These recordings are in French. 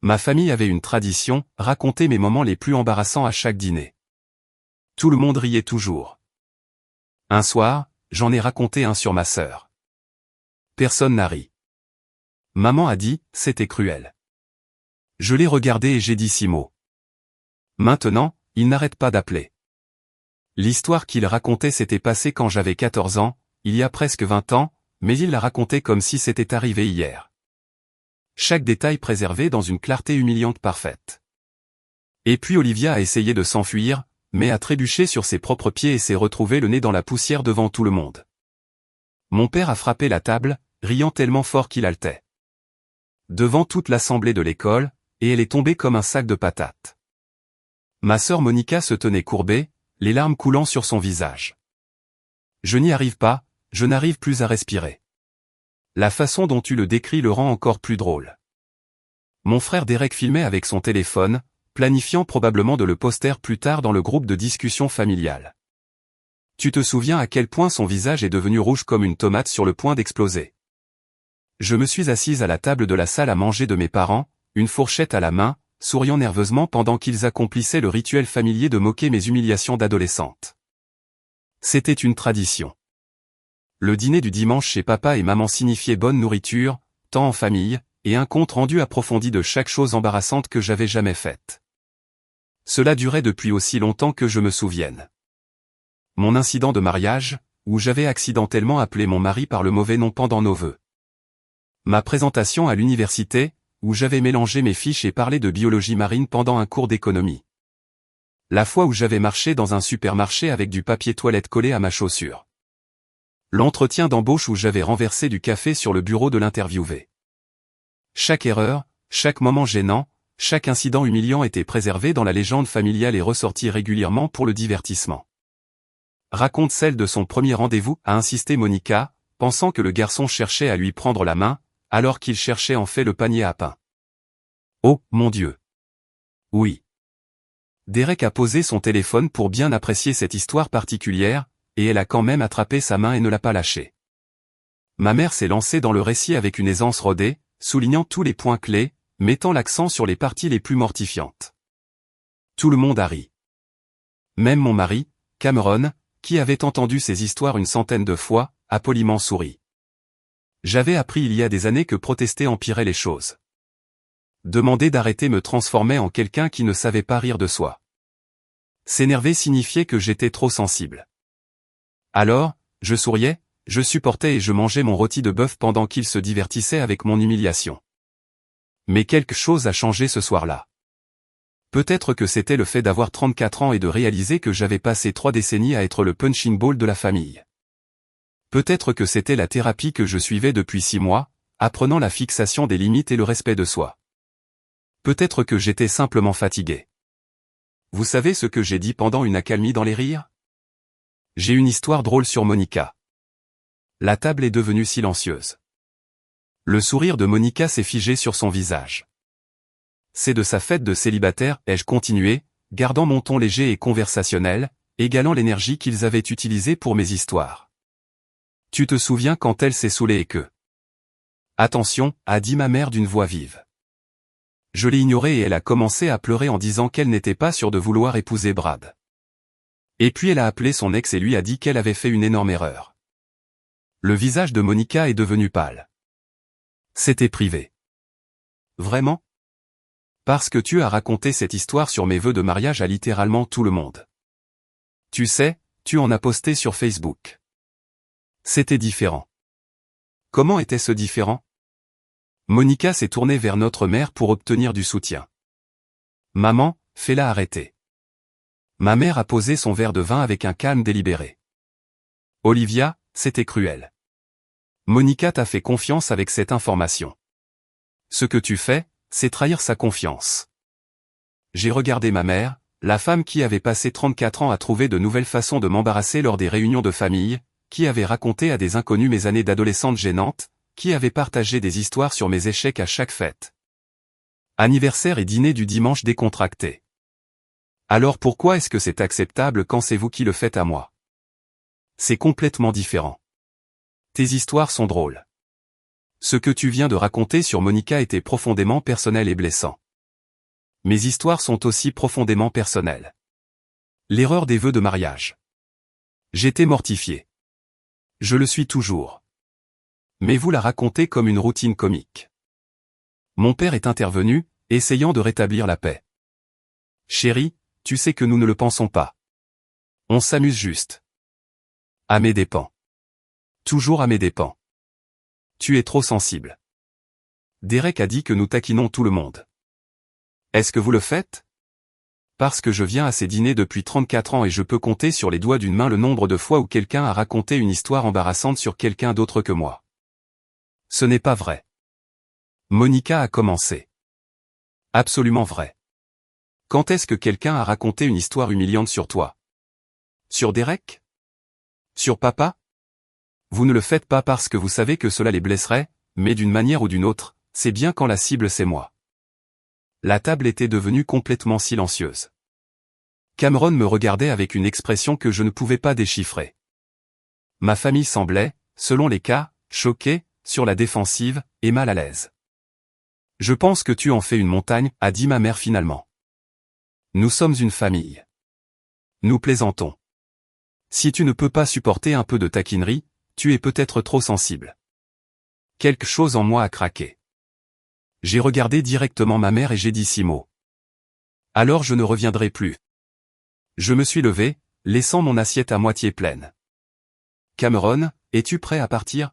Ma famille avait une tradition, raconter mes moments les plus embarrassants à chaque dîner. Tout le monde riait toujours. Un soir, j'en ai raconté un sur ma sœur. Personne n'a ri. Maman a dit, c'était cruel. Je l'ai regardé et j'ai dit 6 mots. Maintenant, il n'arrête pas d'appeler. L'histoire qu'il racontait s'était passée quand j'avais 14 ans, il y a presque 20 ans, mais il la racontait comme si c'était arrivé hier. Chaque détail préservé dans une clarté humiliante parfaite. Et puis Olivia a essayé de s'enfuir, mais a trébuché sur ses propres pieds et s'est retrouvée le nez dans la poussière devant tout le monde. Mon père a frappé la table, riant tellement fort qu'il haletait. Devant toute l'assemblée de l'école, et elle est tombée comme un sac de patates. Ma sœur Monica se tenait courbée, les larmes coulant sur son visage. Je n'y arrive pas, je n'arrive plus à respirer. La façon dont tu le décris le rend encore plus drôle. Mon frère Derek filmait avec son téléphone, planifiant probablement de le poster plus tard dans le groupe de discussion familiale. Tu te souviens à quel point son visage est devenu rouge comme une tomate sur le point d'exploser. Je me suis assise à la table de la salle à manger de mes parents, une fourchette à la main, souriant nerveusement pendant qu'ils accomplissaient le rituel familier de moquer mes humiliations d'adolescente. C'était une tradition. Le dîner du dimanche chez papa et maman signifiait bonne nourriture, temps en famille, et un compte rendu approfondi de chaque chose embarrassante que j'avais jamais faite. Cela durait depuis aussi longtemps que je me souvienne. Mon incident de mariage, où j'avais accidentellement appelé mon mari par le mauvais nom pendant nos vœux. Ma présentation à l'université, où j'avais mélangé mes fiches et parlé de biologie marine pendant un cours d'économie. La fois où j'avais marché dans un supermarché avec du papier toilette collé à ma chaussure. L'entretien d'embauche où j'avais renversé du café sur le bureau de l'interviewé. Chaque erreur, chaque moment gênant, chaque incident humiliant était préservé dans la légende familiale et ressorti régulièrement pour le divertissement. Raconte celle de son premier rendez-vous, a insisté Monica, pensant que le garçon cherchait à lui prendre la main, alors qu'il cherchait en fait le panier à pain. Oh, mon Dieu! Oui. Derek a posé son téléphone pour bien apprécier cette histoire particulière, et elle a quand même attrapé sa main et ne l'a pas lâchée. Ma mère s'est lancée dans le récit avec une aisance rodée, soulignant tous les points clés, mettant l'accent sur les parties les plus mortifiantes. Tout le monde a ri. Même mon mari, Cameron, qui avait entendu ces histoires une centaine de fois, a poliment souri. J'avais appris il y a des années que protester empirait les choses. Demander d'arrêter me transformait en quelqu'un qui ne savait pas rire de soi. S'énerver signifiait que j'étais trop sensible. Alors, je souriais, je supportais et je mangeais mon rôti de bœuf pendant qu'il se divertissait avec mon humiliation. Mais quelque chose a changé ce soir-là. Peut-être que c'était le fait d'avoir 34 ans et de réaliser que j'avais passé 3 décennies à être le punching ball de la famille. Peut-être que c'était la thérapie que je suivais depuis 6 mois, apprenant la fixation des limites et le respect de soi. Peut-être que j'étais simplement fatigué. Vous savez ce que j'ai dit pendant une accalmie dans les rires? J'ai une histoire drôle sur Monica. La table est devenue silencieuse. Le sourire de Monica s'est figé sur son visage. C'est de sa fête de célibataire, ai-je continué, gardant mon ton léger et conversationnel, égalant l'énergie qu'ils avaient utilisée pour mes histoires. Tu te souviens quand elle s'est saoulée et que... Attention, a dit ma mère d'une voix vive. Je l'ai ignorée et elle a commencé à pleurer en disant qu'elle n'était pas sûre de vouloir épouser Brad. Et puis elle a appelé son ex et lui a dit qu'elle avait fait une énorme erreur. Le visage de Monica est devenu pâle. C'était privé. Vraiment? Parce que tu as raconté cette histoire sur mes vœux de mariage à littéralement tout le monde. Tu sais, tu en as posté sur Facebook. C'était différent. Comment était-ce différent? Monica s'est tournée vers notre mère pour obtenir du soutien. Maman, fais-la arrêter. Ma mère a posé son verre de vin avec un calme délibéré. Olivia, c'était cruel. Monica t'a fait confiance avec cette information. Ce que tu fais, c'est trahir sa confiance. J'ai regardé ma mère, la femme qui avait passé 34 ans à trouver de nouvelles façons de m'embarrasser lors des réunions de famille, qui avait raconté à des inconnus mes années d'adolescente gênantes, qui avait partagé des histoires sur mes échecs à chaque fête. Anniversaire et dîner du dimanche décontracté. Alors pourquoi est-ce que c'est acceptable quand c'est vous qui le faites à moi? C'est complètement différent. Tes histoires sont drôles. Ce que tu viens de raconter sur Monica était profondément personnel et blessant. Mes histoires sont aussi profondément personnelles. L'erreur des vœux de mariage. J'étais mortifié. Je le suis toujours. Mais vous la racontez comme une routine comique. Mon père est intervenu, essayant de rétablir la paix. Chérie, tu sais que nous ne le pensons pas. On s'amuse juste. À mes dépens. Toujours à mes dépens. Tu es trop sensible. Derek a dit que nous taquinons tout le monde. Est-ce que vous le faites? Parce que je viens à ces dîners depuis 34 ans et je peux compter sur les doigts d'une main le nombre de fois où quelqu'un a raconté une histoire embarrassante sur quelqu'un d'autre que moi. Ce n'est pas vrai. Monica a commencé. Absolument vrai. Quand est-ce que quelqu'un a raconté une histoire humiliante sur toi? Sur Derek? Sur papa? Vous ne le faites pas parce que vous savez que cela les blesserait, mais d'une manière ou d'une autre, c'est bien quand la cible c'est moi. La table était devenue complètement silencieuse. Cameron me regardait avec une expression que je ne pouvais pas déchiffrer. Ma famille semblait, selon les cas, choquée, sur la défensive, et mal à l'aise. Je pense que tu en fais une montagne, a dit ma mère finalement. Nous sommes une famille. Nous plaisantons. Si tu ne peux pas supporter un peu de taquinerie, tu es peut-être trop sensible. Quelque chose en moi a craqué. J'ai regardé directement ma mère et j'ai dit 6 mots. Alors je ne reviendrai plus. Je me suis levé, laissant mon assiette à moitié pleine. Cameron, es-tu prêt à partir?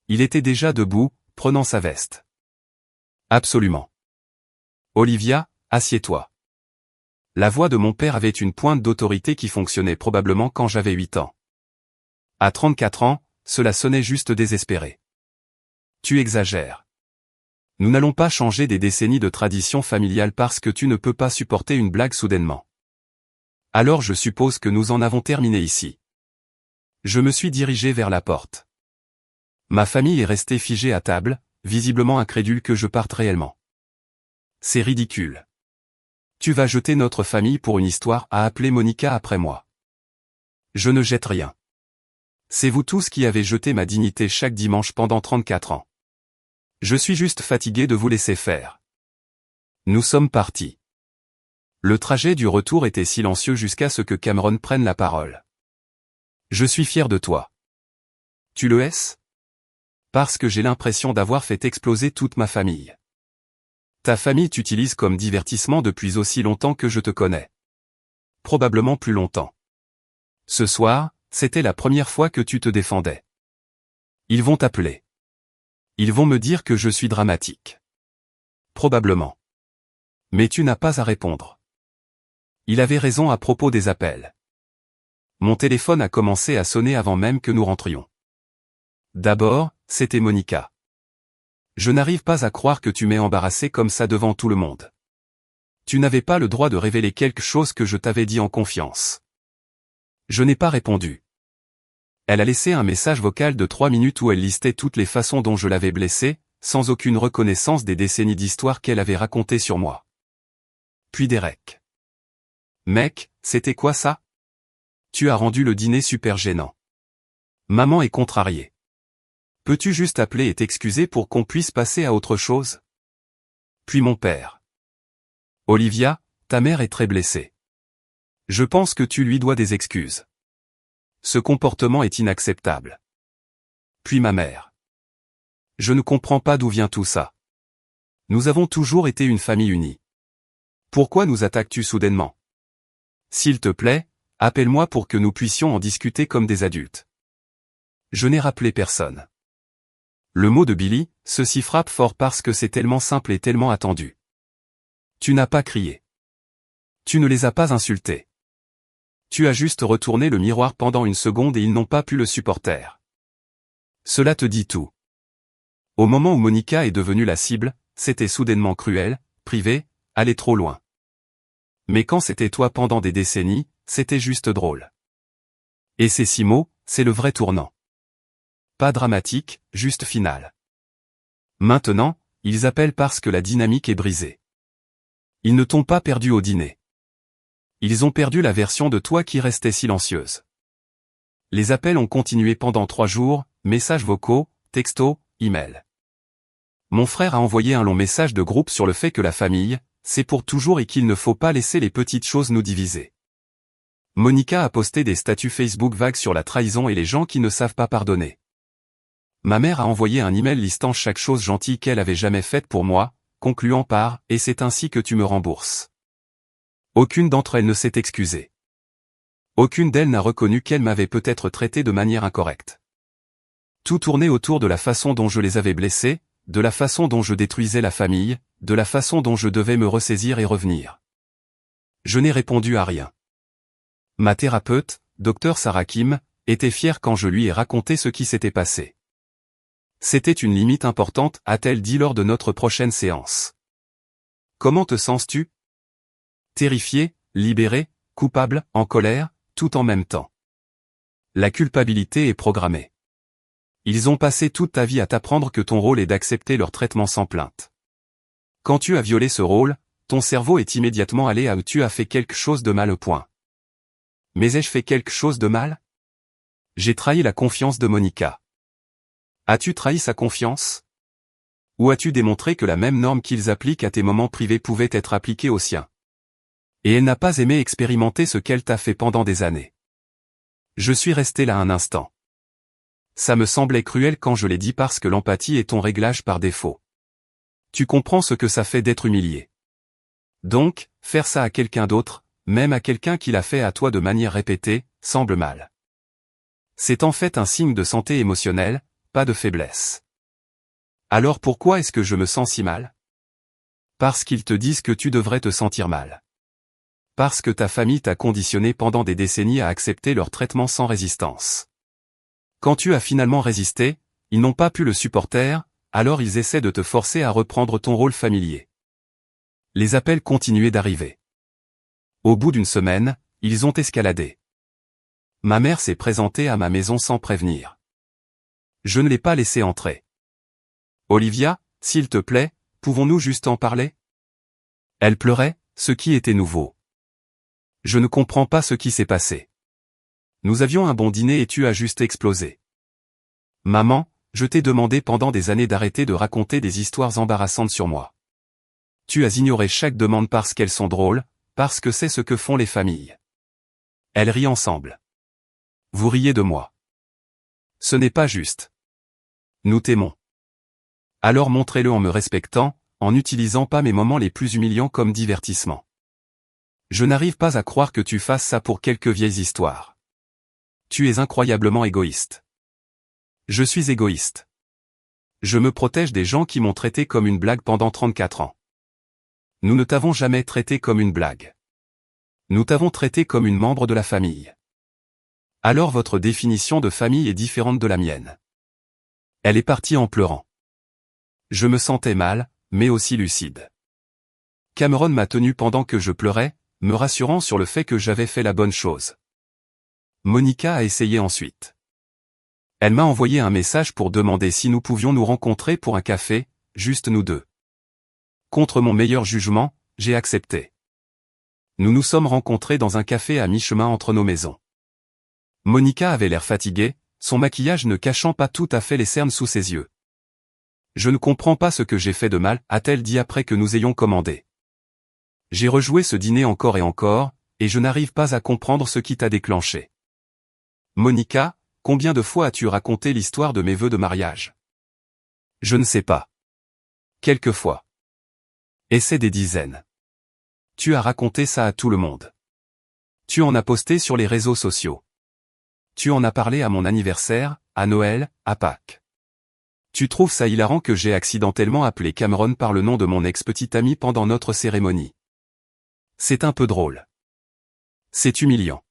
Il était déjà debout, prenant sa veste. Absolument. Olivia, assieds-toi. La voix de mon père avait une pointe d'autorité qui fonctionnait probablement quand j'avais 8 ans. À 34 ans, cela sonnait juste désespéré. Tu exagères. Nous n'allons pas changer des décennies de tradition familiale parce que tu ne peux pas supporter une blague soudainement. Alors je suppose que nous en avons terminé ici. Je me suis dirigé vers la porte. Ma famille est restée figée à table, visiblement incrédule que je parte réellement. C'est ridicule. Tu vas jeter notre famille pour une histoire, a appelé Monica après moi. Je ne jette rien. C'est vous tous qui avez jeté ma dignité chaque dimanche pendant 34 ans. Je suis juste fatigué de vous laisser faire. Nous sommes partis. Le trajet du retour était silencieux jusqu'à ce que Cameron prenne la parole. Je suis fier de toi. Tu le es? Parce que j'ai l'impression d'avoir fait exploser toute ma famille. Ta famille t'utilise comme divertissement depuis aussi longtemps que je te connais. Probablement plus longtemps. Ce soir, c'était la première fois que tu te défendais. Ils vont t'appeler. Ils vont me dire que je suis dramatique. Probablement. Mais tu n'as pas à répondre. Il avait raison à propos des appels. Mon téléphone a commencé à sonner avant même que nous rentrions. D'abord, c'était Monica. Je n'arrive pas à croire que tu m'aies embarrassé comme ça devant tout le monde. Tu n'avais pas le droit de révéler quelque chose que je t'avais dit en confiance. Je n'ai pas répondu. Elle a laissé un message vocal de 3 minutes où elle listait toutes les façons dont je l'avais blessée, sans aucune reconnaissance des décennies d'histoires qu'elle avait racontées sur moi. Puis Derek. Mec, c'était quoi ça? Tu as rendu le dîner super gênant. Maman est contrariée. Peux-tu juste appeler et t'excuser pour qu'on puisse passer à autre chose? Puis mon père. Olivia, ta mère est très blessée. Je pense que tu lui dois des excuses. Ce comportement est inacceptable. Puis ma mère. Je ne comprends pas d'où vient tout ça. Nous avons toujours été une famille unie. Pourquoi nous attaques-tu soudainement? S'il te plaît, appelle-moi pour que nous puissions en discuter comme des adultes. Je n'ai rappelé personne. Le mot de Billy, ceci frappe fort parce que c'est tellement simple et tellement attendu. Tu n'as pas crié. Tu ne les as pas insultés. Tu as juste retourné le miroir pendant une seconde et ils n'ont pas pu le supporter. Cela te dit tout. Au moment où Monica est devenue la cible, c'était soudainement cruel, privé, aller trop loin. Mais quand c'était toi pendant des décennies, c'était juste drôle. Et ces 6 mots, c'est le vrai tournant. Pas dramatique, juste final. Maintenant, ils appellent parce que la dynamique est brisée. Ils ne t'ont pas perdu au dîner. Ils ont perdu la version de toi qui restait silencieuse. Les appels ont continué pendant 3 jours, messages vocaux, textos, emails. Mon frère a envoyé un long message de groupe sur le fait que la famille, c'est pour toujours et qu'il ne faut pas laisser les petites choses nous diviser. Monica a posté des statuts Facebook vagues sur la trahison et les gens qui ne savent pas pardonner. Ma mère a envoyé un email listant chaque chose gentille qu'elle avait jamais faite pour moi, concluant par « Et c'est ainsi que tu me rembourses ». Aucune d'entre elles ne s'est excusée. Aucune d'elles n'a reconnu qu'elle m'avait peut-être traité de manière incorrecte. Tout tournait autour de la façon dont je les avais blessés, de la façon dont je détruisais la famille, de la façon dont je devais me ressaisir et revenir. Je n'ai répondu à rien. Ma thérapeute, Dr Sarah Kim, était fière quand je lui ai raconté ce qui s'était passé. C'était une limite importante, a-t-elle dit lors de notre prochaine séance. Comment te sens-tu? Terrifié, libéré, coupable, en colère, tout en même temps. La culpabilité est programmée. Ils ont passé toute ta vie à t'apprendre que ton rôle est d'accepter leur traitement sans plainte. Quand tu as violé ce rôle, ton cerveau est immédiatement allé à « tu as fait quelque chose de mal au point ». Mais ai-je fait quelque chose de mal? J'ai trahi la confiance de Monica. As-tu trahi sa confiance? Ou as-tu démontré que la même norme qu'ils appliquent à tes moments privés pouvait être appliquée aux siens? Et elle n'a pas aimé expérimenter ce qu'elle t'a fait pendant des années. Je suis resté là un instant. Ça me semblait cruel quand je l'ai dit parce que l'empathie est ton réglage par défaut. Tu comprends ce que ça fait d'être humilié. Donc, faire ça à quelqu'un d'autre, même à quelqu'un qui l'a fait à toi de manière répétée, semble mal. C'est en fait un signe de santé émotionnelle, pas de faiblesse. Alors pourquoi est-ce que je me sens si mal? Parce qu'ils te disent que tu devrais te sentir mal. Parce que ta famille t'a conditionné pendant des décennies à accepter leur traitement sans résistance. Quand tu as finalement résisté, ils n'ont pas pu le supporter, alors ils essaient de te forcer à reprendre ton rôle familier. Les appels continuaient d'arriver. Au bout d'une semaine, ils ont escaladé. Ma mère s'est présentée à ma maison sans prévenir. Je ne l'ai pas laissée entrer. Olivia, s'il te plaît, pouvons-nous juste en parler? Elle pleurait, ce qui était nouveau. Je ne comprends pas ce qui s'est passé. Nous avions un bon dîner et tu as juste explosé. Maman, je t'ai demandé pendant des années d'arrêter de raconter des histoires embarrassantes sur moi. Tu as ignoré chaque demande parce qu'elles sont drôles, parce que c'est ce que font les familles. Elles rient ensemble. Vous riez de moi. Ce n'est pas juste. Nous t'aimons. Alors montrez-le en me respectant, en n'utilisant pas mes moments les plus humiliants comme divertissement. Je n'arrive pas à croire que tu fasses ça pour quelques vieilles histoires. Tu es incroyablement égoïste. Je suis égoïste. Je me protège des gens qui m'ont traité comme une blague pendant 34 ans. Nous ne t'avons jamais traité comme une blague. Nous t'avons traité comme une membre de la famille. Alors votre définition de famille est différente de la mienne. Elle est partie en pleurant. Je me sentais mal, mais aussi lucide. Cameron m'a tenu pendant que je pleurais, me rassurant sur le fait que j'avais fait la bonne chose. Monica a essayé ensuite. Elle m'a envoyé un message pour demander si nous pouvions nous rencontrer pour un café, juste nous deux. Contre mon meilleur jugement, j'ai accepté. Nous nous sommes rencontrés dans un café à mi-chemin entre nos maisons. Monica avait l'air fatiguée, son maquillage ne cachant pas tout à fait les cernes sous ses yeux. Je ne comprends pas ce que j'ai fait de mal, a-t-elle dit après que nous ayons commandé. J'ai rejoué ce dîner encore et encore, et je n'arrive pas à comprendre ce qui t'a déclenché. Monica, combien de fois as-tu raconté l'histoire de mes vœux de mariage? Je ne sais pas. Quelques fois. Et c'est des dizaines. Tu as raconté ça à tout le monde. Tu en as posté sur les réseaux sociaux. Tu en as parlé à mon anniversaire, à Noël, à Pâques. Tu trouves ça hilarant que j'ai accidentellement appelé Cameron par le nom de mon ex-petit ami pendant notre cérémonie. C'est un peu drôle. C'est humiliant.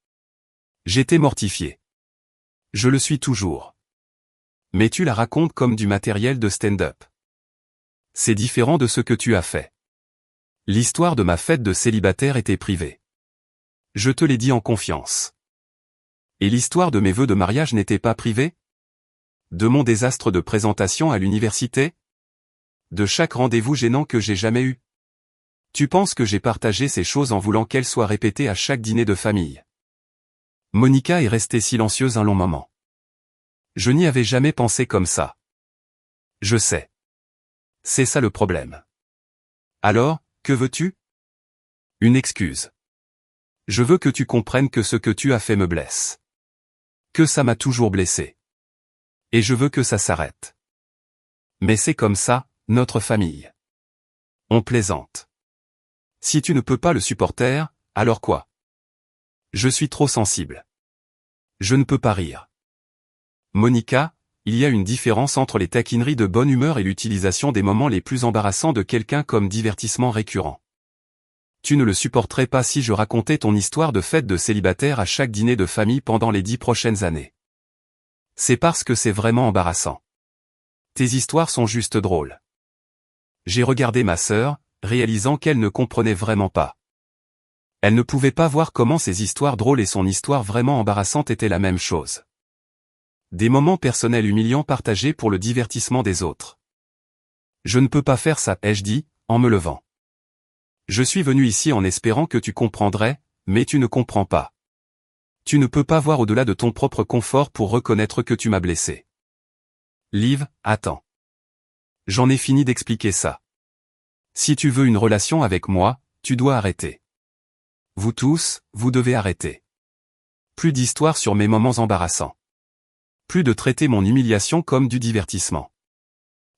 J'étais mortifié. Je le suis toujours. Mais tu la racontes comme du matériel de stand-up. C'est différent de ce que tu as fait. L'histoire de ma fête de célibataire était privée. Je te l'ai dit en confiance. Et l'histoire de mes vœux de mariage n'était pas privée? De mon désastre de présentation à l'université? De chaque rendez-vous gênant que j'ai jamais eu? Tu penses que j'ai partagé ces choses en voulant qu'elles soient répétées à chaque dîner de famille? Monica est restée silencieuse un long moment. Je n'y avais jamais pensé comme ça. Je sais. C'est ça le problème. Alors, que veux-tu? Une excuse. Je veux que tu comprennes que ce que tu as fait me blesse. Que ça m'a toujours blessé. Et je veux que ça s'arrête. Mais c'est comme ça, notre famille. On plaisante. Si tu ne peux pas le supporter, alors quoi? Je suis trop sensible. Je ne peux pas rire. Monica, il y a une différence entre les taquineries de bonne humeur et l'utilisation des moments les plus embarrassants de quelqu'un comme divertissement récurrent. Tu ne le supporterais pas si je racontais ton histoire de fête de célibataire à chaque dîner de famille pendant les 10 prochaines années. C'est parce que c'est vraiment embarrassant. Tes histoires sont juste drôles. J'ai regardé ma sœur, réalisant qu'elle ne comprenait vraiment pas. Elle ne pouvait pas voir comment ses histoires drôles et son histoire vraiment embarrassante étaient la même chose. Des moments personnels humiliants partagés pour le divertissement des autres. Je ne peux pas faire ça, ai-je dit, en me levant. Je suis venu ici en espérant que tu comprendrais, mais tu ne comprends pas. Tu ne peux pas voir au-delà de ton propre confort pour reconnaître que tu m'as blessé. Liv, attends. J'en ai fini d'expliquer ça. Si tu veux une relation avec moi, tu dois arrêter. Vous tous, vous devez arrêter. Plus d'histoires sur mes moments embarrassants. Plus de traiter mon humiliation comme du divertissement.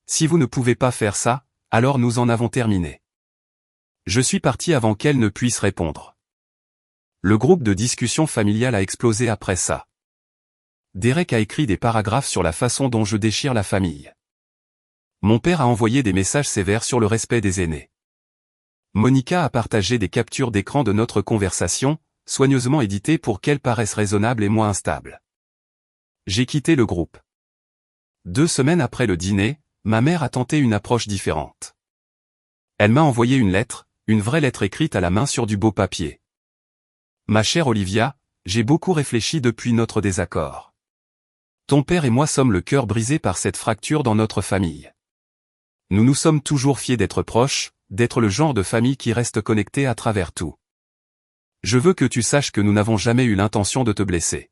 Si vous ne pouvez pas faire ça, alors nous en avons terminé. Je suis parti avant qu'elle ne puisse répondre. Le groupe de discussion familiale a explosé après ça. Derek a écrit des paragraphes sur la façon dont je déchire la famille. Mon père a envoyé des messages sévères sur le respect des aînés. Monica a partagé des captures d'écran de notre conversation, soigneusement éditées pour qu'elles paraissent raisonnables et moins instables. J'ai quitté le groupe. 2 semaines après le dîner, ma mère a tenté une approche différente. Elle m'a envoyé une lettre, une vraie lettre écrite à la main sur du beau papier. Ma chère Olivia, j'ai beaucoup réfléchi depuis notre désaccord. Ton père et moi sommes le cœur brisé par cette fracture dans notre famille. Nous nous sommes toujours fiés d'être proches, d'être le genre de famille qui reste connectée à travers tout. Je veux que tu saches que nous n'avons jamais eu l'intention de te blesser.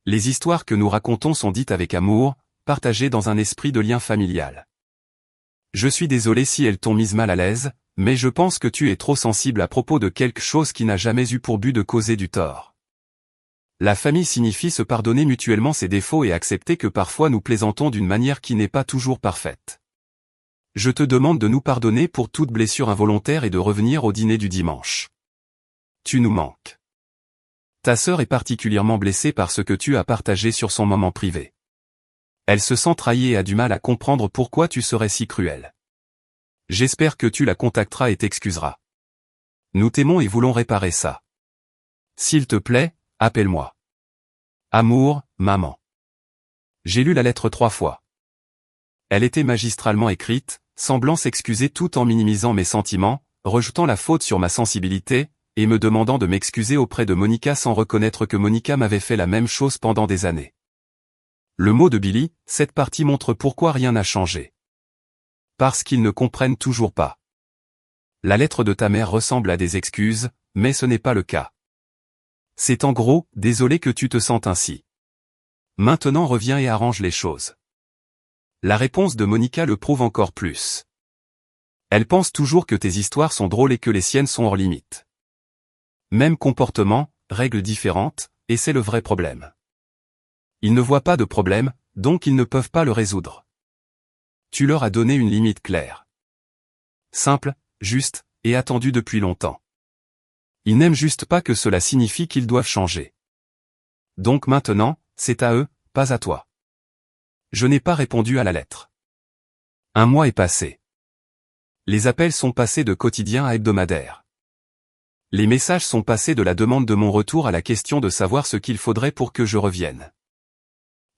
Les histoires que nous racontons sont dites avec amour, partagées dans un esprit de lien familial. Je suis désolé si elles t'ont mise mal à l'aise, mais je pense que tu es trop sensible à propos de quelque chose qui n'a jamais eu pour but de causer du tort. La famille signifie se pardonner mutuellement ses défauts et accepter que parfois nous plaisantons d'une manière qui n'est pas toujours parfaite. Je te demande de nous pardonner pour toute blessure involontaire et de revenir au dîner du dimanche. Tu nous manques. Ta sœur est particulièrement blessée par ce que tu as partagé sur son moment privé. Elle se sent trahie et a du mal à comprendre pourquoi tu serais si cruel. J'espère que tu la contacteras et t'excuseras. Nous t'aimons et voulons réparer ça. S'il te plaît, appelle-moi. Amour, maman. J'ai lu la lettre 3 fois. Elle était magistralement écrite, semblant s'excuser tout en minimisant mes sentiments, rejetant la faute sur ma sensibilité, et me demandant de m'excuser auprès de Monica sans reconnaître que Monica m'avait fait la même chose pendant des années. Le mot de Billy, cette partie montre pourquoi rien n'a changé. Parce qu'ils ne comprennent toujours pas. La lettre de ta mère ressemble à des excuses, mais ce n'est pas le cas. C'est en gros, désolé que tu te sentes ainsi. Maintenant reviens et arrange les choses. La réponse de Monica le prouve encore plus. Elle pense toujours que tes histoires sont drôles et que les siennes sont hors limite. Même comportement, règles différentes, et c'est le vrai problème. Ils ne voient pas de problème, donc ils ne peuvent pas le résoudre. Tu leur as donné une limite claire. Simple, juste, et attendue depuis longtemps. Ils n'aiment juste pas que cela signifie qu'ils doivent changer. Donc maintenant, c'est à eux, pas à toi. Je n'ai pas répondu à la lettre. 1 mois est passé. Les appels sont passés de quotidien à hebdomadaire. Les messages sont passés de la demande de mon retour à la question de savoir ce qu'il faudrait pour que je revienne.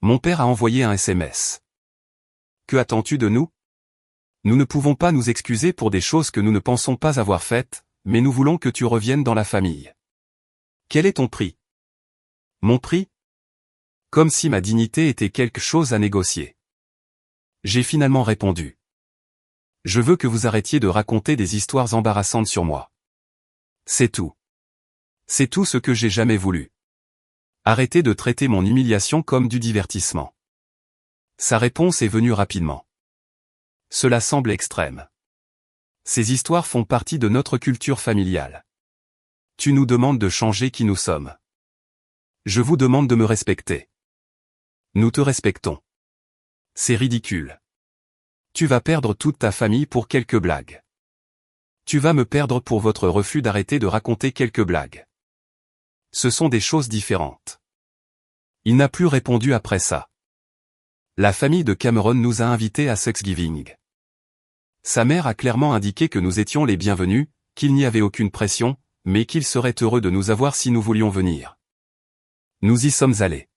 Mon père a envoyé un SMS. Que attends-tu de nous? Nous ne pouvons pas nous excuser pour des choses que nous ne pensons pas avoir faites, mais nous voulons que tu reviennes dans la famille. Quel est ton prix? Mon prix? Comme si ma dignité était quelque chose à négocier. J'ai finalement répondu. Je veux que vous arrêtiez de raconter des histoires embarrassantes sur moi. C'est tout. C'est tout ce que j'ai jamais voulu. Arrêtez de traiter mon humiliation comme du divertissement. Sa réponse est venue rapidement. Cela semble extrême. Ces histoires font partie de notre culture familiale. Tu nous demandes de changer qui nous sommes. Je vous demande de me respecter. Nous te respectons. C'est ridicule. Tu vas perdre toute ta famille pour quelques blagues. Tu vas me perdre pour votre refus d'arrêter de raconter quelques blagues. Ce sont des choses différentes. Il n'a plus répondu après ça. La famille de Cameron nous a invités à Thanksgiving. Sa mère a clairement indiqué que nous étions les bienvenus, qu'il n'y avait aucune pression, mais qu'il serait heureux de nous avoir si nous voulions venir. Nous y sommes allés.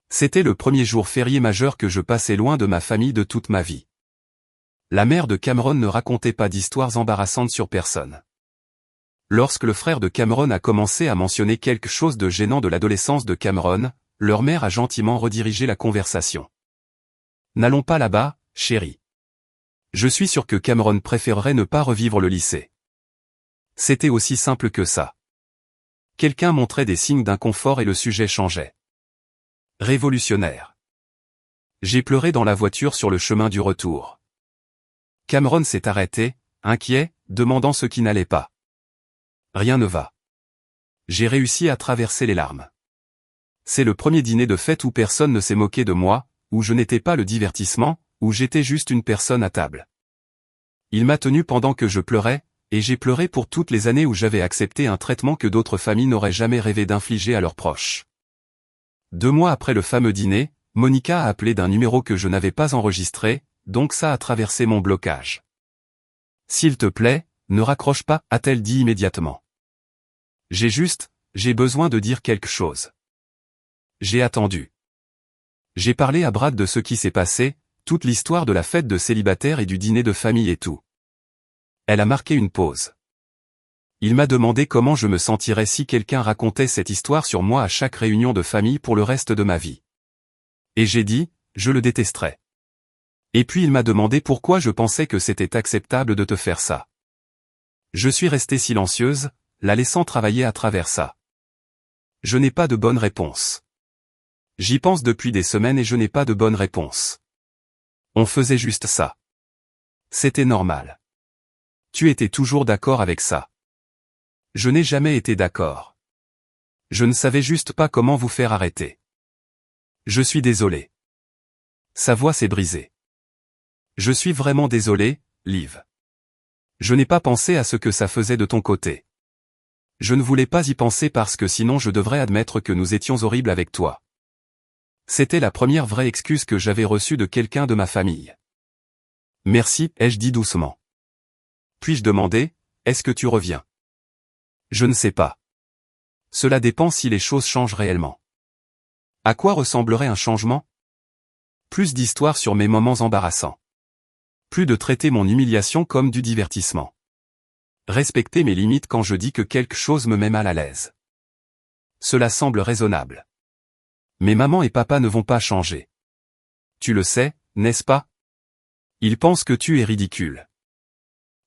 C'était le premier jour férié majeur que je passais loin de ma famille de toute ma vie. La mère de Cameron ne racontait pas d'histoires embarrassantes sur personne. Lorsque le frère de Cameron a commencé à mentionner quelque chose de gênant de l'adolescence de Cameron, leur mère a gentiment redirigé la conversation. « N'allons pas là-bas, chérie. Je suis sûr que Cameron préférerait ne pas revivre le lycée. » C'était aussi simple que ça. Quelqu'un montrait des signes d'inconfort et le sujet changeait. Révolutionnaire. J'ai pleuré dans la voiture sur le chemin du retour. Cameron s'est arrêté, inquiet, demandant ce qui n'allait pas. Rien ne va. J'ai réussi à traverser les larmes. C'est le premier dîner de fête où personne ne s'est moqué de moi, où je n'étais pas le divertissement, où j'étais juste une personne à table. Il m'a tenu pendant que je pleurais, et j'ai pleuré pour toutes les années où j'avais accepté un traitement que d'autres familles n'auraient jamais rêvé d'infliger à leurs proches. 2 mois après le fameux dîner, Monica a appelé d'un numéro que je n'avais pas enregistré, donc ça a traversé mon blocage. « S'il te plaît, ne raccroche pas », a-t-elle dit immédiatement. J'ai besoin de dire quelque chose. J'ai attendu. J'ai parlé à Brad de ce qui s'est passé, toute l'histoire de la fête de célibataire et du dîner de famille et tout. Elle a marqué une pause. Il m'a demandé comment je me sentirais si quelqu'un racontait cette histoire sur moi à chaque réunion de famille pour le reste de ma vie. Et j'ai dit, je le détesterais. Et puis il m'a demandé pourquoi je pensais que c'était acceptable de te faire ça. Je suis restée silencieuse, la laissant travailler à travers ça. Je n'ai pas de bonne réponse. J'y pense depuis des semaines et je n'ai pas de bonne réponse. On faisait juste ça. C'était normal. Tu étais toujours d'accord avec ça. Je n'ai jamais été d'accord. Je ne savais juste pas comment vous faire arrêter. Je suis désolé. Sa voix s'est brisée. Je suis vraiment désolé, Liv. Je n'ai pas pensé à ce que ça faisait de ton côté. Je ne voulais pas y penser parce que sinon je devrais admettre que nous étions horribles avec toi. C'était la première vraie excuse que j'avais reçue de quelqu'un de ma famille. Merci, ai-je dit doucement. Puis-je demander, est-ce que tu reviens? Je ne sais pas. Cela dépend si les choses changent réellement. À quoi ressemblerait un changement? Plus d'histoires sur mes moments embarrassants. Plus de traiter mon humiliation comme du divertissement. Respecter mes limites quand je dis que quelque chose me met mal à l'aise. Cela semble raisonnable. Mais maman et papa ne vont pas changer. Tu le sais, n'est-ce pas? Ils pensent que tu es ridicule.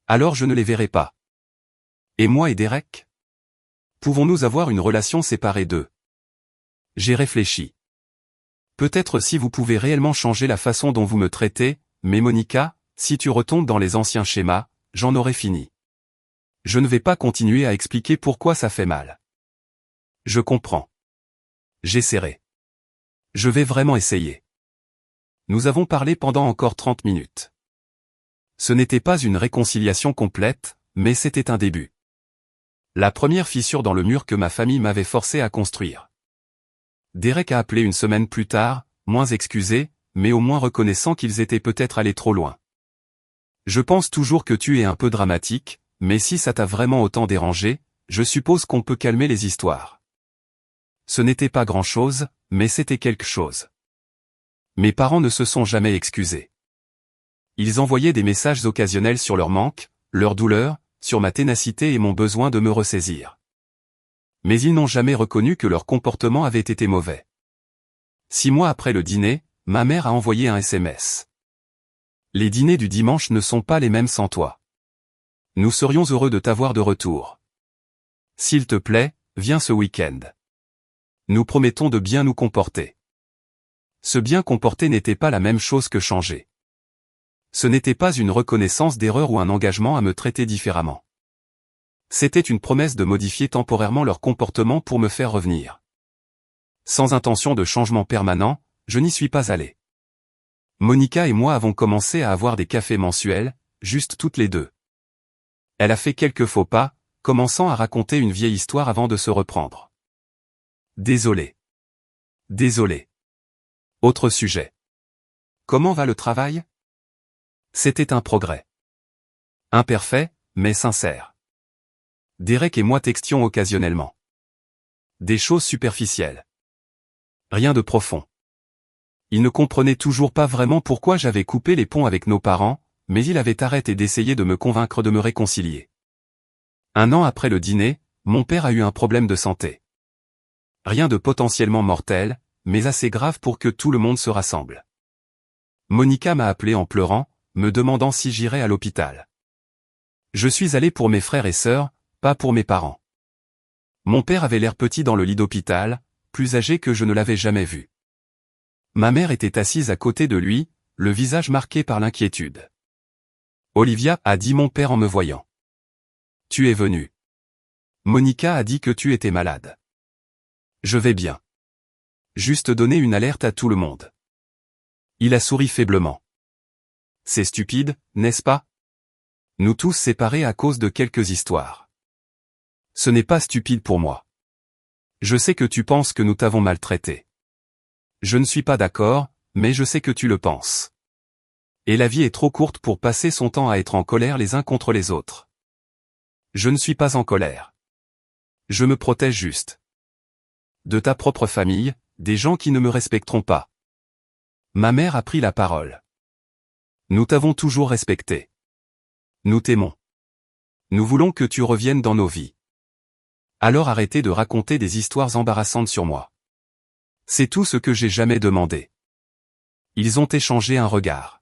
Alors je ne les verrai pas. Et moi et Derek? Pouvons-nous avoir une relation séparée d'eux? J'ai réfléchi. Peut-être si vous pouvez réellement changer la façon dont vous me traitez, mais Monica, si tu retombes dans les anciens schémas, j'en aurai fini. Je ne vais pas continuer à expliquer pourquoi ça fait mal. Je comprends. J'essaierai. Je vais vraiment essayer. Nous avons parlé pendant encore 30 minutes. Ce n'était pas une réconciliation complète, mais c'était un début. La première fissure dans le mur que ma famille m'avait forcé à construire. Derek a appelé une semaine plus tard, moins excusé, mais au moins reconnaissant qu'ils étaient peut-être allés trop loin. Je pense toujours que tu es un peu dramatique, mais si ça t'a vraiment autant dérangé, je suppose qu'on peut calmer les histoires. Ce n'était pas grand-chose, mais c'était quelque chose. Mes parents ne se sont jamais excusés. Ils envoyaient des messages occasionnels sur leur manque, leur douleur, sur ma ténacité et mon besoin de me ressaisir. Mais ils n'ont jamais reconnu que leur comportement avait été mauvais. 6 mois après le dîner, ma mère a envoyé un SMS. Les dîners du dimanche ne sont pas les mêmes sans toi. Nous serions heureux de t'avoir de retour. S'il te plaît, viens ce week-end. Nous promettons de bien nous comporter. Se bien comporter n'était pas la même chose que changer. Ce n'était pas une reconnaissance d'erreur ou un engagement à me traiter différemment. C'était une promesse de modifier temporairement leur comportement pour me faire revenir. Sans intention de changement permanent, je n'y suis pas allé. Monica et moi avons commencé à avoir des cafés mensuels, juste toutes les deux. Elle a fait quelques faux pas, commençant à raconter une vieille histoire avant de se reprendre. Désolé. Désolé. Autre sujet. Comment va le travail? C'était un progrès. Imparfait, mais sincère. Derek et moi textions occasionnellement. Des choses superficielles. Rien de profond. Il ne comprenait toujours pas vraiment pourquoi j'avais coupé les ponts avec nos parents, mais il avait arrêté d'essayer de me convaincre de me réconcilier. 1 an après le dîner, mon père a eu un problème de santé. Rien de potentiellement mortel, mais assez grave pour que tout le monde se rassemble. Monica m'a appelé en pleurant, me demandant si j'irais à l'hôpital. Je suis allé pour mes frères et sœurs, pas pour mes parents. Mon père avait l'air petit dans le lit d'hôpital, plus âgé que je ne l'avais jamais vu. Ma mère était assise à côté de lui, le visage marqué par l'inquiétude. Olivia, a dit mon père en me voyant. Tu es venu. Monica a dit que tu étais malade. Je vais bien. Juste donner une alerte à tout le monde. Il a souri faiblement. C'est stupide, n'est-ce pas? Nous tous séparés à cause de quelques histoires. Ce n'est pas stupide pour moi. Je sais que tu penses que nous t'avons maltraité. Je ne suis pas d'accord, mais je sais que tu le penses. Et la vie est trop courte pour passer son temps à être en colère les uns contre les autres. Je ne suis pas en colère. Je me protège juste. De ta propre famille, des gens qui ne me respecteront pas. Ma mère a pris la parole. Nous t'avons toujours respecté. Nous t'aimons. Nous voulons que tu reviennes dans nos vies. Alors arrêtez de raconter des histoires embarrassantes sur moi. C'est tout ce que j'ai jamais demandé. Ils ont échangé un regard.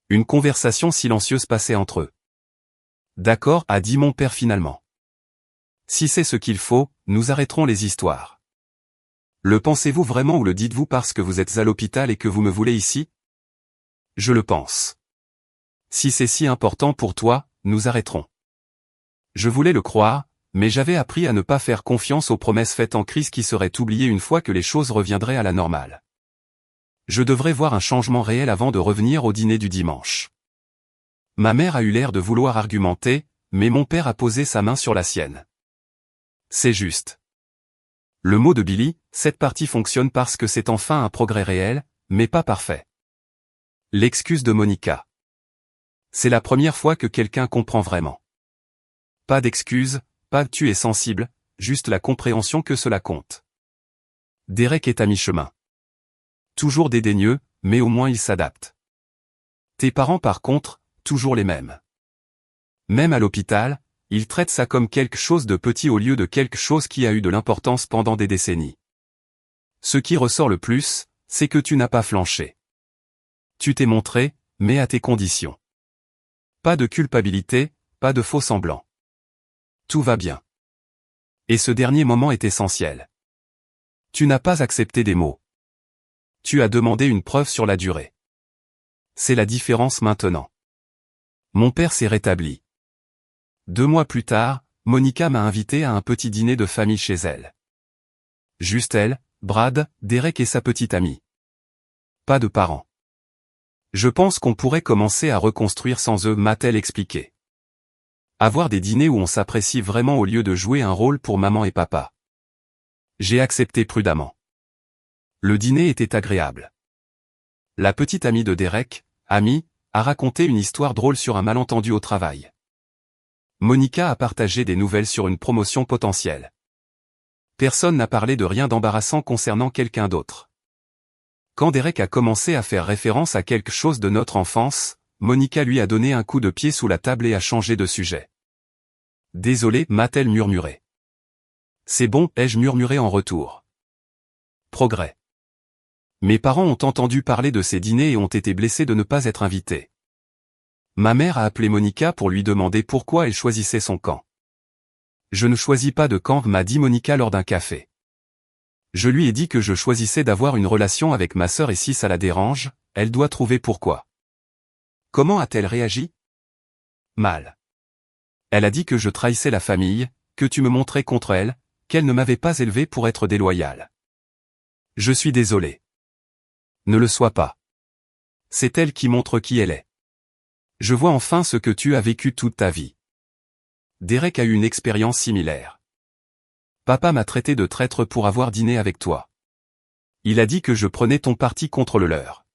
Une conversation silencieuse passait entre eux. D'accord, a dit mon père finalement. Si c'est ce qu'il faut, nous arrêterons les histoires. Le pensez-vous vraiment ou le dites-vous parce que vous êtes à l'hôpital et que vous me voulez ici? Je le pense. Si c'est si important pour toi, nous arrêterons. Je voulais le croire, mais j'avais appris à ne pas faire confiance aux promesses faites en crise qui seraient oubliées une fois que les choses reviendraient à la normale. Je devrais voir un changement réel avant de revenir au dîner du dimanche. Ma mère a eu l'air de vouloir argumenter, mais mon père a posé sa main sur la sienne. C'est juste. Le mot de Billy, cette partie fonctionne parce que c'est enfin un progrès réel, mais pas parfait. L'excuse de Monica. C'est la première fois que quelqu'un comprend vraiment. Pas d'excuse, pas tu es sensible, juste la compréhension que cela compte. Derek est à mi-chemin. Toujours dédaigneux, mais au moins il s'adapte. Tes parents par contre, toujours les mêmes. Même à l'hôpital, ils traitent ça comme quelque chose de petit au lieu de quelque chose qui a eu de l'importance pendant des décennies. Ce qui ressort le plus, c'est que tu n'as pas flanché. Tu t'es montré, mais à tes conditions. Pas de culpabilité, pas de faux semblants. Tout va bien. Et ce dernier moment est essentiel. Tu n'as pas accepté des mots. Tu as demandé une preuve sur la durée. C'est la différence maintenant. Mon père s'est rétabli. 2 mois plus tard, Monica m'a invité à un petit dîner de famille chez elle. Juste elle, Brad, Derek et sa petite amie. Pas de parents. Je pense qu'on pourrait commencer à reconstruire sans eux, m'a-t-elle expliqué. Avoir des dîners où on s'apprécie vraiment au lieu de jouer un rôle pour maman et papa. J'ai accepté prudemment. Le dîner était agréable. La petite amie de Derek, Amy, a raconté une histoire drôle sur un malentendu au travail. Monica a partagé des nouvelles sur une promotion potentielle. Personne n'a parlé de rien d'embarrassant concernant quelqu'un d'autre. Quand Derek a commencé à faire référence à quelque chose de notre enfance, Monica lui a donné un coup de pied sous la table et a changé de sujet. Désolé, m'a-t-elle murmuré. C'est bon, ai-je murmuré en retour. Progrès. Mes parents ont entendu parler de ces dîners et ont été blessés de ne pas être invités. Ma mère a appelé Monica pour lui demander pourquoi elle choisissait son camp. Je ne choisis pas de camp, m'a dit Monica lors d'un café. Je lui ai dit que je choisissais d'avoir une relation avec ma sœur et si ça la dérange, elle doit trouver pourquoi. Comment a-t-elle réagi? Mal. Elle a dit que je trahissais la famille, que tu me montrais contre elle, qu'elle ne m'avait pas élevé pour être déloyale. Je suis désolé. Ne le sois pas. C'est elle qui montre qui elle est. Je vois enfin ce que tu as vécu toute ta vie. Derek a eu une expérience similaire. Papa m'a traité de traître pour avoir dîné avec toi. Il a dit que je prenais ton parti contre le leur.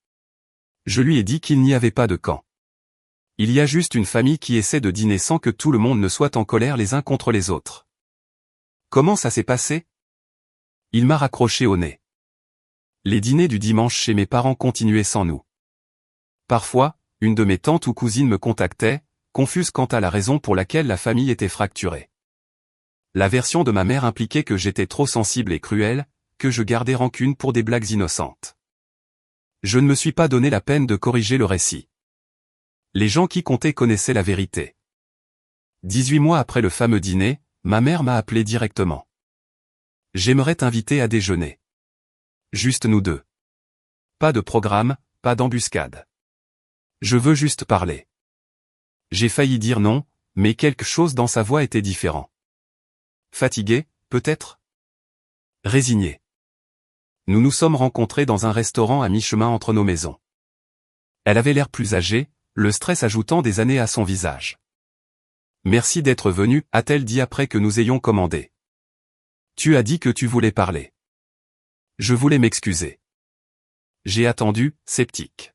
Je lui ai dit qu'il n'y avait pas de camp. Il y a juste une famille qui essaie de dîner sans que tout le monde ne soit en colère les uns contre les autres. Comment ça s'est passé? Il m'a raccroché au nez. Les dîners du dimanche chez mes parents continuaient sans nous. Parfois, une de mes tantes ou cousines me contactait, confuse quant à la raison pour laquelle la famille était fracturée. La version de ma mère impliquait que j'étais trop sensible et cruel, que je gardais rancune pour des blagues innocentes. Je ne me suis pas donné la peine de corriger le récit. Les gens qui comptaient connaissaient la vérité. 18 mois après le fameux dîner, ma mère m'a appelé directement. J'aimerais t'inviter à déjeuner. Juste nous deux. Pas de programme, pas d'embuscade. Je veux juste parler. J'ai failli dire non, mais quelque chose dans sa voix était différent. Fatigué, peut-être? Résigné. Nous nous sommes rencontrés dans un restaurant à mi-chemin entre nos maisons. Elle avait l'air plus âgée, le stress ajoutant des années à son visage. Merci d'être venu, a-t-elle dit après que nous ayons commandé. Tu as dit que tu voulais parler. Je voulais m'excuser. J'ai attendu, sceptique.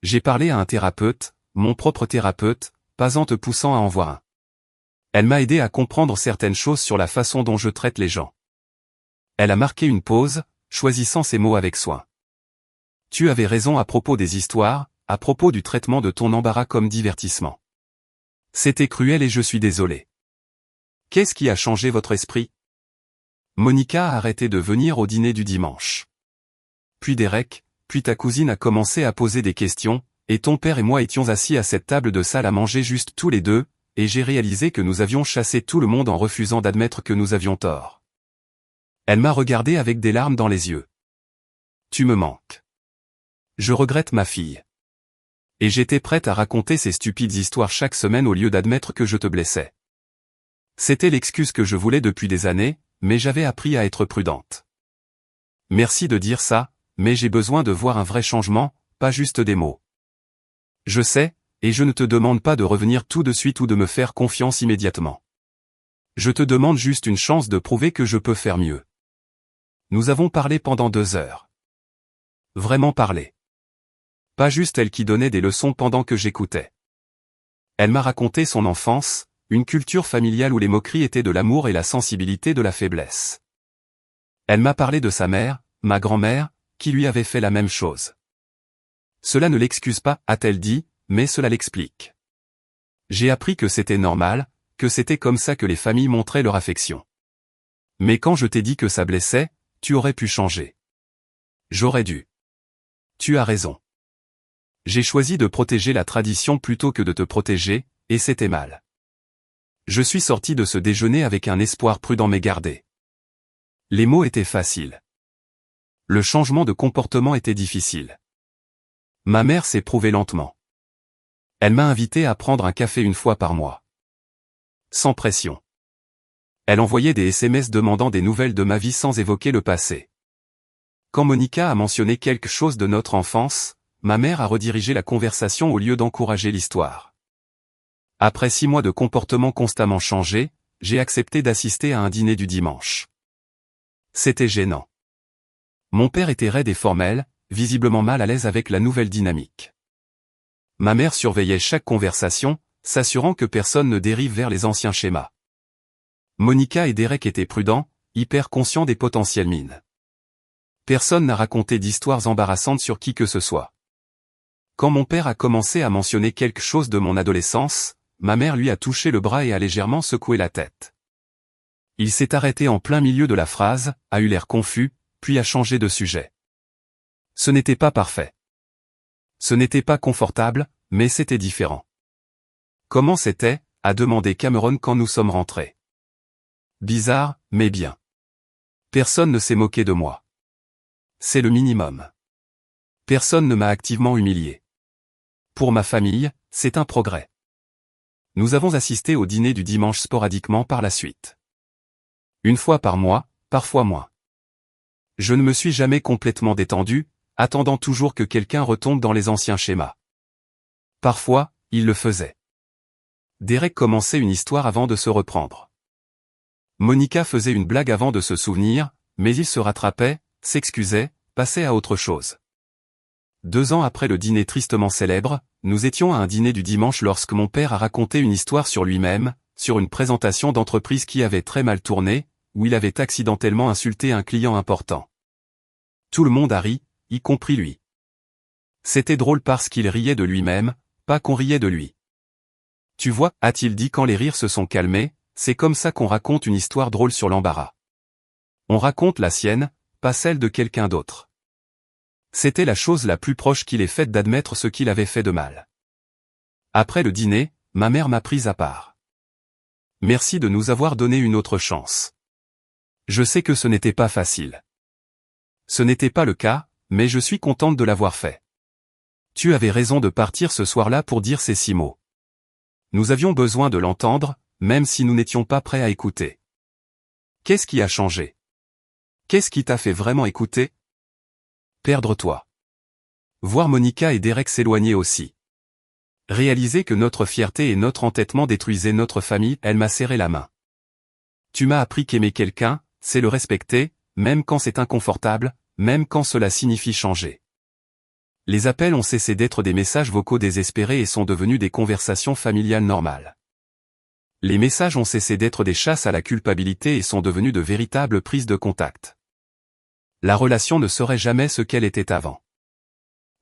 J'ai parlé à un thérapeute, mon propre thérapeute, pas en te poussant à en voir un. Elle m'a aidé à comprendre certaines choses sur la façon dont je traite les gens. Elle a marqué une pause, choisissant ses mots avec soin. Tu avais raison à propos des histoires, à propos du traitement de ton embarras comme divertissement. C'était cruel et je suis désolé. Qu'est-ce qui a changé votre esprit? Monica a arrêté de venir au dîner du dimanche. Puis Derek, puis ta cousine a commencé à poser des questions, et ton père et moi étions assis à cette table de salle à manger juste tous les deux, et j'ai réalisé que nous avions chassé tout le monde en refusant d'admettre que nous avions tort. Elle m'a regardé avec des larmes dans les yeux. Tu me manques. Je regrette ma fille. Et j'étais prête à raconter ces stupides histoires chaque semaine au lieu d'admettre que je te blessais. C'était l'excuse que je voulais depuis des années, mais j'avais appris à être prudente. Merci de dire ça, mais j'ai besoin de voir un vrai changement, pas juste des mots. Je sais, et je ne te demande pas de revenir tout de suite ou de me faire confiance immédiatement. Je te demande juste une chance de prouver que je peux faire mieux. Nous avons parlé pendant 2 heures. Vraiment parlé. Pas juste elle qui donnait des leçons pendant que j'écoutais. Elle m'a raconté son enfance, une culture familiale où les moqueries étaient de l'amour et la sensibilité de la faiblesse. Elle m'a parlé de sa mère, ma grand-mère, qui lui avait fait la même chose. Cela ne l'excuse pas, a-t-elle dit, mais cela l'explique. J'ai appris que c'était normal, que c'était comme ça que les familles montraient leur affection. Mais quand je t'ai dit que ça blessait, tu aurais pu changer. J'aurais dû. Tu as raison. J'ai choisi de protéger la tradition plutôt que de te protéger, et c'était mal. Je suis sorti de ce déjeuner avec un espoir prudent mais gardé. Les mots étaient faciles. Le changement de comportement était difficile. Ma mère s'est prouvée lentement. Elle m'a invité à prendre un café une fois par mois. Sans pression. Elle envoyait des SMS demandant des nouvelles de ma vie sans évoquer le passé. Quand Monica a mentionné quelque chose de notre enfance, ma mère a redirigé la conversation au lieu d'encourager l'histoire. Après 6 mois de comportement constamment changé, j'ai accepté d'assister à un dîner du dimanche. C'était gênant. Mon père était raide et formel, visiblement mal à l'aise avec la nouvelle dynamique. Ma mère surveillait chaque conversation, s'assurant que personne ne dérive vers les anciens schémas. Monica et Derek étaient prudents, hyper conscients des potentielles mines. Personne n'a raconté d'histoires embarrassantes sur qui que ce soit. Quand mon père a commencé à mentionner quelque chose de mon adolescence, ma mère lui a touché le bras et a légèrement secoué la tête. Il s'est arrêté en plein milieu de la phrase, a eu l'air confus, puis a changé de sujet. Ce n'était pas parfait. Ce n'était pas confortable, mais c'était différent. Comment c'était, a demandé Cameron quand nous sommes rentrés. Bizarre, mais bien. Personne ne s'est moqué de moi. C'est le minimum. Personne ne m'a activement humilié. Pour ma famille, c'est un progrès. Nous avons assisté au dîner du dimanche sporadiquement par la suite. Une fois par mois, parfois moins. Je ne me suis jamais complètement détendu, attendant toujours que quelqu'un retombe dans les anciens schémas. Parfois, il le faisait. Derek commençait une histoire avant de se reprendre. Monica faisait une blague avant de se souvenir, mais il se rattrapait, s'excusait, passait à autre chose. 2 ans après le dîner tristement célèbre, nous étions à un dîner du dimanche lorsque mon père a raconté une histoire sur lui-même, sur une présentation d'entreprise qui avait très mal tourné, où il avait accidentellement insulté un client important. Tout le monde a ri, y compris lui. C'était drôle parce qu'il riait de lui-même, pas qu'on riait de lui. Tu vois, a-t-il dit quand les rires se sont calmés, c'est comme ça qu'on raconte une histoire drôle sur l'embarras. On raconte la sienne, pas celle de quelqu'un d'autre. C'était la chose la plus proche qu'il ait faite d'admettre ce qu'il avait fait de mal. Après le dîner, ma mère m'a prise à part. Merci de nous avoir donné une autre chance. Je sais que ce n'était pas facile. Ce n'était pas le cas, mais je suis contente de l'avoir fait. Tu avais raison de partir ce soir-là pour dire ces 6 mots. Nous avions besoin de l'entendre, même si nous n'étions pas prêts à écouter. Qu'est-ce qui a changé? Qu'est-ce qui t'a fait vraiment écouter? Perdre toi. Voir Monica et Derek s'éloigner aussi. Réaliser que notre fierté et notre entêtement détruisaient notre famille, elle m'a serré la main. Tu m'as appris qu'aimer quelqu'un, c'est le respecter, même quand c'est inconfortable, même quand cela signifie changer. Les appels ont cessé d'être des messages vocaux désespérés et sont devenus des conversations familiales normales. Les messages ont cessé d'être des chasses à la culpabilité et sont devenus de véritables prises de contact. La relation ne serait jamais ce qu'elle était avant.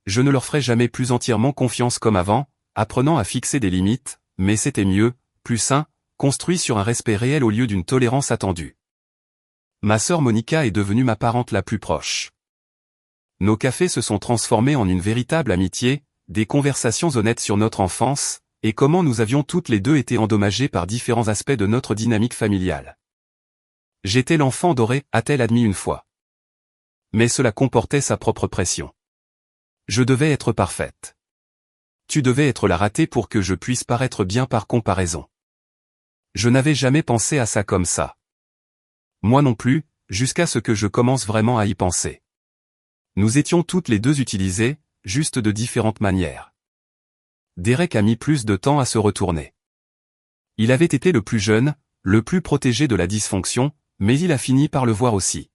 Je ne leur ferai jamais plus entièrement confiance comme avant, apprenant à fixer des limites, mais c'était mieux, plus sain, construit sur un respect réel au lieu d'une tolérance attendue. Ma sœur Monica est devenue ma parente la plus proche. Nos cafés se sont transformés en une véritable amitié, des conversations honnêtes sur notre enfance, et comment nous avions toutes les deux été endommagées par différents aspects de notre dynamique familiale. J'étais l'enfant doré, a-t-elle admis une fois. Mais cela comportait sa propre pression. Je devais être parfaite. Tu devais être la ratée pour que je puisse paraître bien par comparaison. Je n'avais jamais pensé à ça comme ça. Moi non plus, jusqu'à ce que je commence vraiment à y penser. Nous étions toutes les deux utilisées, juste de différentes manières. Derek a mis plus de temps à se retourner. Il avait été le plus jeune, le plus protégé de la dysfonction, mais il a fini par le voir aussi.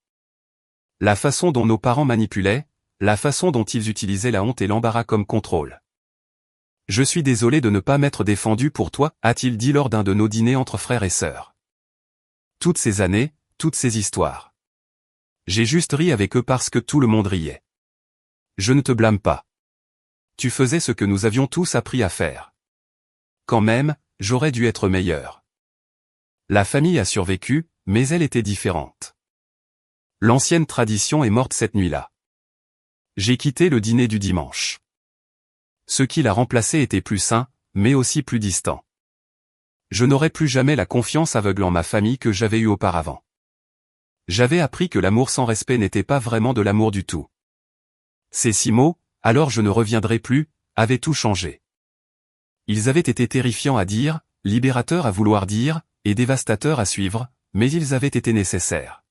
La façon dont nos parents manipulaient, la façon dont ils utilisaient la honte et l'embarras comme contrôle. Je suis désolé de ne pas m'être défendu pour toi, a-t-il dit lors d'un de nos dîners entre frères et sœurs. Toutes ces années, toutes ces histoires. J'ai juste ri avec eux parce que tout le monde riait. Je ne te blâme pas. Tu faisais ce que nous avions tous appris à faire. Quand même, j'aurais dû être meilleur. La famille a survécu, mais elle était différente. L'ancienne tradition est morte cette nuit-là. J'ai quitté le dîner du dimanche. Ce qui l'a remplacé était plus sain, mais aussi plus distant. Je n'aurais plus jamais la confiance aveugle en ma famille que j'avais eue auparavant. J'avais appris que l'amour sans respect n'était pas vraiment de l'amour du tout. Ces 6 mots, alors je ne reviendrai plus, avaient tout changé. Ils avaient été terrifiants à dire, libérateurs à vouloir dire, et dévastateurs à suivre, mais ils avaient été nécessaires.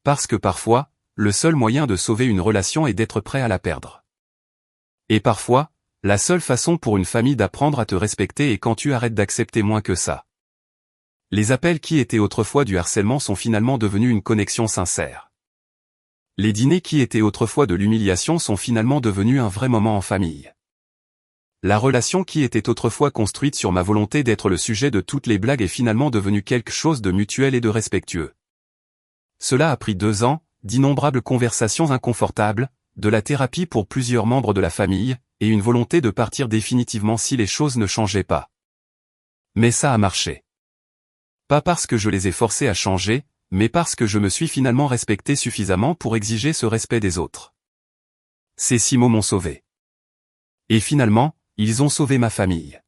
Parce que parfois, le seul moyen de sauver une relation est d'être prêt à la perdre. Et parfois, la seule façon pour une famille d'apprendre à te respecter est quand tu arrêtes d'accepter moins que ça. Les appels qui étaient autrefois du harcèlement sont finalement devenus une connexion sincère. Les dîners qui étaient autrefois de l'humiliation sont finalement devenus un vrai moment en famille. La relation qui était autrefois construite sur ma volonté d'être le sujet de toutes les blagues est finalement devenue quelque chose de mutuel et de respectueux. Cela a pris 2 ans, d'innombrables conversations inconfortables, de la thérapie pour plusieurs membres de la famille, et une volonté de partir définitivement si les choses ne changeaient pas. Mais ça a marché. Pas parce que je les ai forcés à changer, mais parce que je me suis finalement respecté suffisamment pour exiger ce respect des autres. Ces 6 mots m'ont sauvé. Et finalement, ils ont sauvé ma famille.